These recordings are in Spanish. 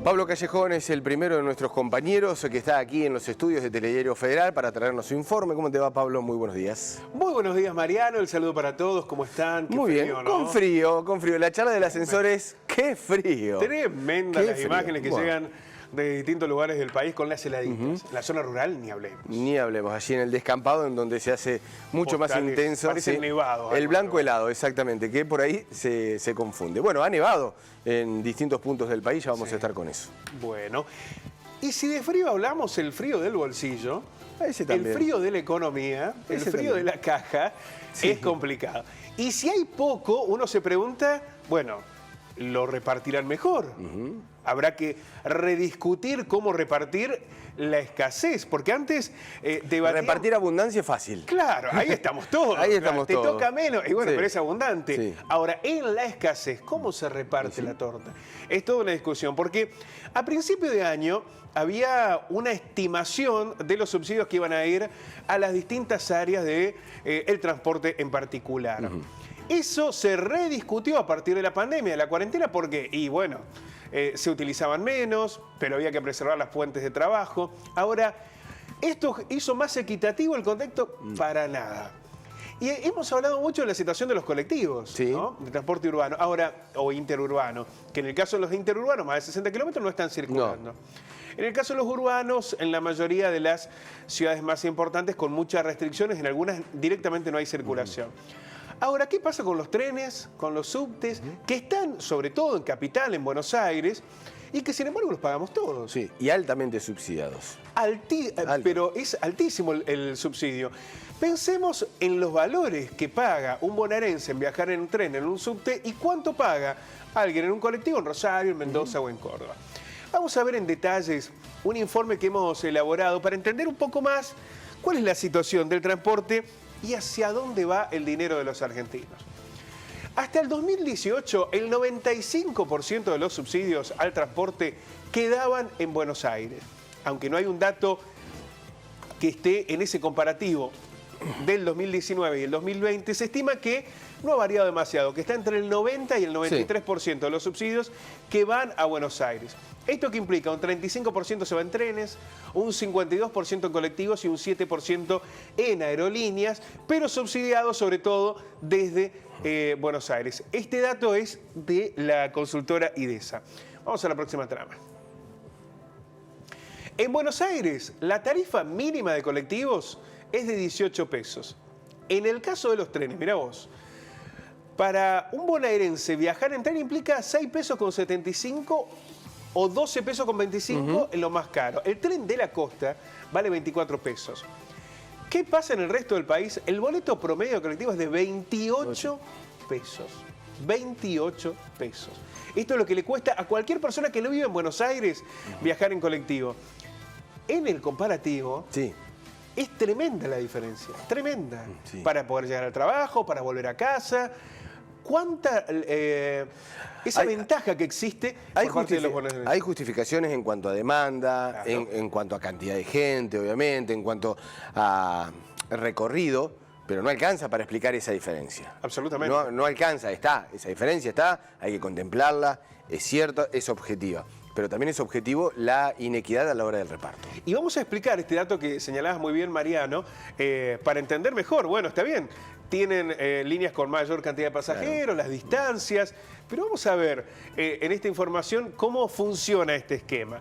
Pablo Callejón es el primero de nuestros compañeros que está aquí en los estudios de Telediario Federal para traernos su informe. ¿Cómo te va, Pablo? Muy buenos días. Muy buenos días, Mariano. El saludo para todos. ¿Cómo están? Muy bien, ¿no? con frío. La charla del ascensor es ¡qué frío! Tremendas las frío. imágenes que llegan de distintos lugares del país con las heladitas. En la zona rural ni hablemos. Ni hablemos, allí en el descampado, en donde se hace mucho más intenso. Parecen nevados. El blanco helado, exactamente, que por ahí se confunde. Bueno, ha nevado en distintos puntos del país, ya vamos a estar con eso. Bueno, y si de frío hablamos, el frío del bolsillo, el frío de la economía, el frío de la caja, es complicado. Y si hay poco, uno se pregunta, bueno, ¿lo repartirán mejor? Habrá que rediscutir cómo repartir la escasez, porque antes debatíamos... Repartir abundancia es fácil. Claro, ahí estamos todos. Ahí estamos todos. Te toca menos, y bueno, Sí. pero es abundante. Sí. Ahora, en la escasez, ¿cómo se reparte la torta? Es toda una discusión, porque a principio de año había una estimación de los subsidios que iban a ir a las distintas áreas del transporte en particular. Eso se rediscutió a partir de la pandemia, de la cuarentena, porque, y bueno, se utilizaban menos, pero había que preservar las fuentes de trabajo. Ahora, ¿esto hizo más equitativo el contexto? Para nada. Y hemos hablado mucho de la situación de los colectivos, ¿no? De transporte urbano, ahora, o interurbano, que en el caso de los interurbanos, más de 60 kilómetros, no están circulando. En el caso de los urbanos, en la mayoría de las ciudades más importantes, con muchas restricciones, en algunas directamente no hay circulación. Ahora, ¿qué pasa con los trenes, con los subtes, que están sobre todo en Capital, en Buenos Aires, y que sin embargo los pagamos todos? Sí, y altamente subsidiados. Pero es altísimo el subsidio. Pensemos en los valores que paga un bonaerense en viajar en un tren, en un subte, y cuánto paga alguien en un colectivo en Rosario, en Mendoza o en Córdoba. Vamos a ver en detalles un informe que hemos elaborado para entender un poco más cuál es la situación del transporte y hacia dónde va el dinero de los argentinos. Hasta el 2018, el 95% de los subsidios al transporte quedaban en Buenos Aires. Aunque no hay un dato que esté en ese comparativo del 2019 y el 2020, se estima que no ha variado demasiado, que está entre el 90 y el 93% de los subsidios que van a Buenos Aires. ¿Esto qué implica? Un 35% se va en trenes, un 52% en colectivos y un 7% en aerolíneas, pero subsidiado sobre todo desde Buenos Aires. Este dato es de la consultora IDESA. Vamos a la próxima trama. En Buenos Aires, la tarifa mínima de colectivos es de 18 pesos. En el caso de los trenes, mirá vos, para un bonaerense viajar en tren implica 6 pesos con 75 o 12 pesos con 25 en lo más caro. El tren de la costa vale 24 pesos. ¿Qué pasa en el resto del país? El boleto promedio de colectivo es de 28 pesos. 28 pesos. Esto es lo que le cuesta a cualquier persona que no vive en Buenos Aires viajar en colectivo. En el comparativo, es tremenda la diferencia. Tremenda. Para poder llegar al trabajo, para volver a casa. ¿Cuánta esa ventaja que existe por parte de los bonaerenses? Hay justificaciones en cuanto a demanda, en cuanto a cantidad de gente, obviamente, en cuanto a recorrido, pero no alcanza para explicar esa diferencia. Absolutamente. No alcanza, esa diferencia está, hay que contemplarla, es cierto, es objetiva. Pero también es objetivo la inequidad a la hora del reparto. Y vamos a explicar este dato que señalabas muy bien, Mariano, para entender mejor. Bueno, está bien, tienen líneas con mayor cantidad de pasajeros, las distancias, pero vamos a ver en esta información cómo funciona este esquema.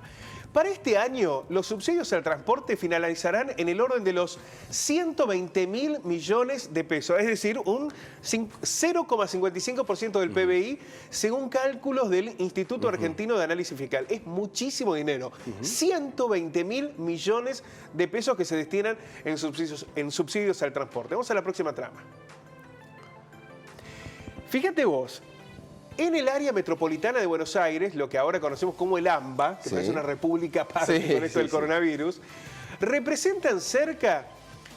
Para este año, los subsidios al transporte finalizarán en el orden de los 120.000 millones de pesos, es decir, un 0,55% del PBI, según cálculos del Instituto Argentino de Análisis Fiscal. Es muchísimo dinero. 120.000 millones de pesos que se destinan en subsidios al transporte. Vamos a la próxima trama. Fíjate vos. En el área metropolitana de Buenos Aires, lo que ahora conocemos como el AMBA, que es una república aparte con esto del coronavirus, representan cerca,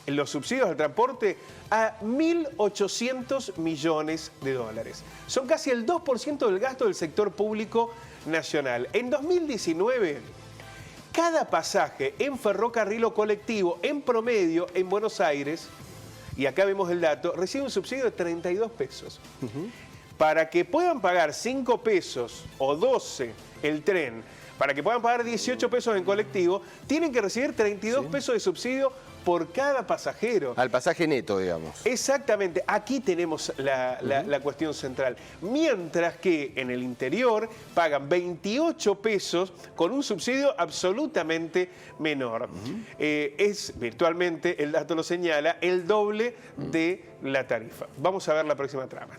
en los subsidios al transporte, a 1.800 millones de dólares. Son casi el 2% del gasto del sector público nacional. En 2019, cada pasaje en ferrocarril o colectivo, en promedio, en Buenos Aires, y acá vemos el dato, recibe un subsidio de 32 pesos. Para que puedan pagar 5 pesos o 12 el tren para que puedan pagar 18 pesos en colectivo, tienen que recibir 32 pesos de subsidio por cada pasajero. Al pasaje neto, digamos. Exactamente, aquí tenemos la cuestión central. Mientras que en el interior pagan 28 pesos con un subsidio absolutamente menor. Es virtualmente, el dato lo señala, el doble de la tarifa. Vamos a ver la próxima trama.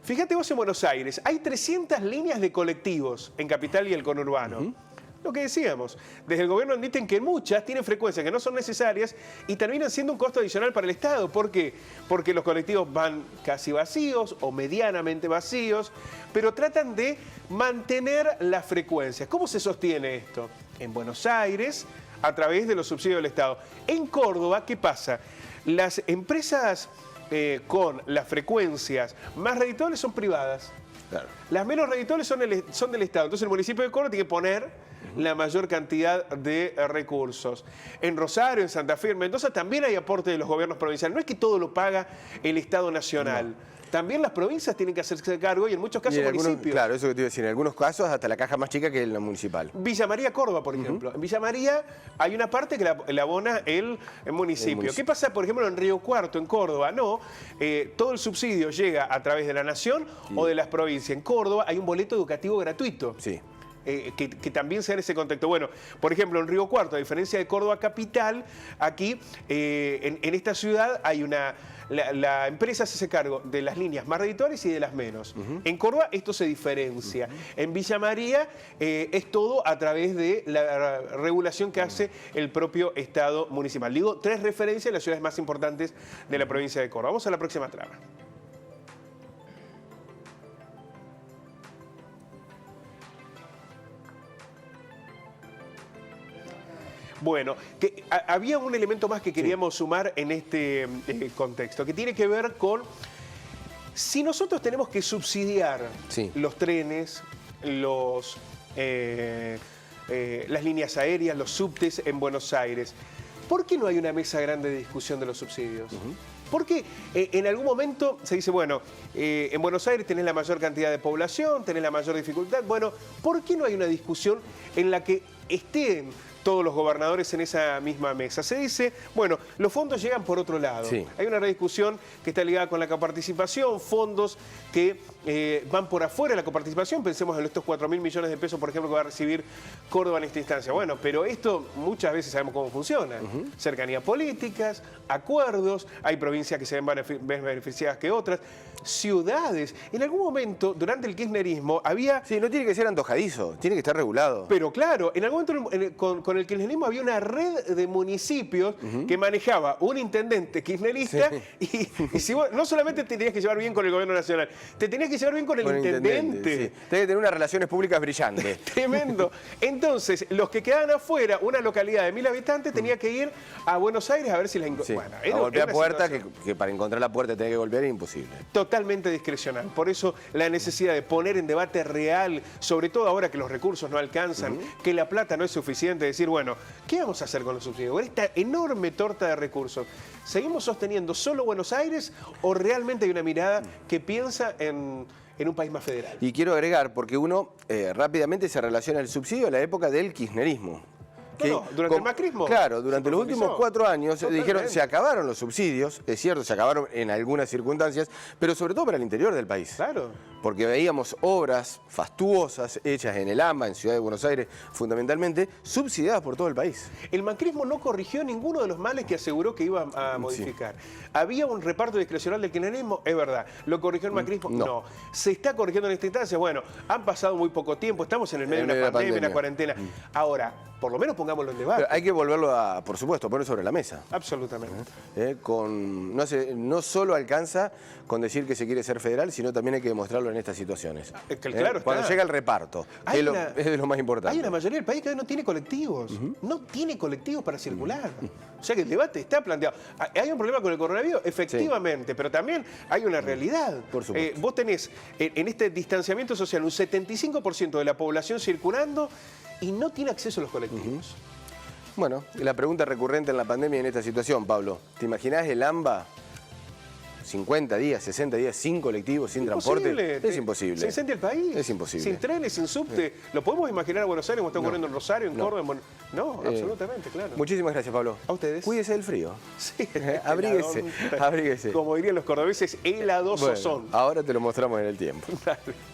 Fíjate vos en Buenos Aires, hay 300 líneas de colectivos en Capital y el conurbano. Lo que decíamos, desde el gobierno admiten que muchas tienen frecuencias que no son necesarias y terminan siendo un costo adicional para el Estado. ¿Por qué? Porque los colectivos van casi vacíos o medianamente vacíos, pero tratan de mantener las frecuencias. ¿Cómo se sostiene esto? En Buenos Aires, a través de los subsidios del Estado. En Córdoba, ¿qué pasa? Las empresas con las frecuencias más redituables son privadas. Claro. Las menos redituables son del Estado. Entonces el municipio de Córdoba tiene que poner la mayor cantidad de recursos. En Rosario, en Santa Fe, en Mendoza también hay aporte de los gobiernos provinciales. No es que todo lo paga el Estado Nacional. No. También las provincias tienen que hacerse cargo y en muchos casos municipios. Claro, eso que te iba a decir. En algunos casos hasta la caja más chica que la municipal. Villa María, Córdoba, por ejemplo. En Villa María hay una parte que la abona el municipio. ¿Qué pasa, por ejemplo, en Río Cuarto, en Córdoba? No, todo el subsidio llega a través de la nación o de las provincias. En Córdoba hay un boleto educativo gratuito. Sí. Que también sea en ese contexto. Bueno, por ejemplo, en Río Cuarto, a diferencia de Córdoba capital, aquí en esta ciudad hay la empresa se hace cargo de las líneas más redituables y de las menos. En Córdoba esto se diferencia. En Villa María es todo a través de la regulación que hace el propio Estado municipal. Digo, 3 referencias de las ciudades más importantes de la provincia de Córdoba. Vamos a la próxima trama. Bueno, había un elemento más que queríamos sumar en este contexto, que tiene que ver con si nosotros tenemos que subsidiar los trenes, las líneas aéreas, los subtes en Buenos Aires. ¿Por qué no hay una mesa grande de discusión de los subsidios? Porque en algún momento se dice, bueno, en Buenos Aires tenés la mayor cantidad de población, tenés la mayor dificultad. Bueno, ¿por qué no hay una discusión en la que estén todos los gobernadores en esa misma mesa? Se dice, bueno, los fondos llegan por otro lado. Sí. Hay una rediscusión que está ligada con la coparticipación, fondos que van por afuera de la coparticipación. Pensemos en estos 4.000 millones de pesos, por ejemplo, que va a recibir Córdoba en esta instancia. Bueno, pero esto muchas veces sabemos cómo funciona. Cercanía políticas, acuerdos, hay provincias que se ven beneficiadas que otras, ciudades. En algún momento, durante el kirchnerismo, había... Sí, no tiene que ser antojadizo, tiene que estar regulado. Pero claro, en algún momento con el kirchnerismo había una red de municipios que manejaba un intendente kirchnerista y si vos, no solamente te tenías que llevar bien con el gobierno nacional, te tenías que llevar bien con el intendente. Sí. Tenés que tener unas relaciones públicas brillantes. Tremendo. Entonces, los que quedaban afuera, una localidad de 1000 habitantes, tenía que ir a Buenos Aires a ver si la encontraban. Bueno, a golpear puerta, que para encontrar la puerta tenés que golpear, es imposible. Totalmente discrecional. Por eso la necesidad de poner en debate real, sobre todo ahora que los recursos no alcanzan, que la plata no es suficiente, decir, bueno, ¿qué vamos a hacer con los subsidios? Con esta enorme torta de recursos, ¿seguimos sosteniendo solo Buenos Aires o realmente hay una mirada que piensa en un país más federal? Y quiero agregar, porque uno rápidamente se relaciona el subsidio a la época del kirchnerismo. Durante el macrismo. Claro, durante los últimos 4 años dijeron, se acabaron los subsidios, es cierto, se acabaron en algunas circunstancias, pero sobre todo para el interior del país. Claro. Porque veíamos obras fastuosas hechas en el AMBA, en Ciudad de Buenos Aires, fundamentalmente, subsidiadas por todo el país. El macrismo no corrigió ninguno de los males que aseguró que iba a modificar. ¿Había un reparto discrecional del kirchnerismo? Es verdad. ¿Lo corrigió el macrismo? No. ¿Se está corrigiendo en esta instancia? Bueno, han pasado muy poco tiempo, estamos en el medio de una pandemia, una cuarentena. Ahora, por lo menos pongámoslo en debate. Pero hay que volverlo a, por supuesto, poner sobre la mesa. Absolutamente. No solo alcanza con decir que se quiere ser federal, sino también hay que demostrarlo en estas situaciones. Claro, cuando llega el reparto, es de lo más importante. Hay una mayoría del país que hoy no tiene colectivos. No tiene colectivos para circular. O sea que el debate está planteado. ¿Hay un problema con el coronavirus? Efectivamente, pero también hay una realidad. Por supuesto. Vos tenés en este distanciamiento social un 75% de la población circulando y no tiene acceso a los colectivos. Bueno, la pregunta recurrente en la pandemia y en esta situación, Pablo, ¿te imaginás el AMBA 50 días, 60 días sin colectivos, sin transporte. Es imposible. Se incendia el país. Es imposible. Sin trenes, sin subte. ¿Lo podemos imaginar en Buenos Aires como está ocurriendo en Rosario, en Córdoba? No, absolutamente, claro. Muchísimas gracias, Pablo. A ustedes. Cuídese del frío. Sí. Abríguese, abríguese. Como dirían los cordobeses, heladosos son. Ahora te lo mostramos en el tiempo. Dale.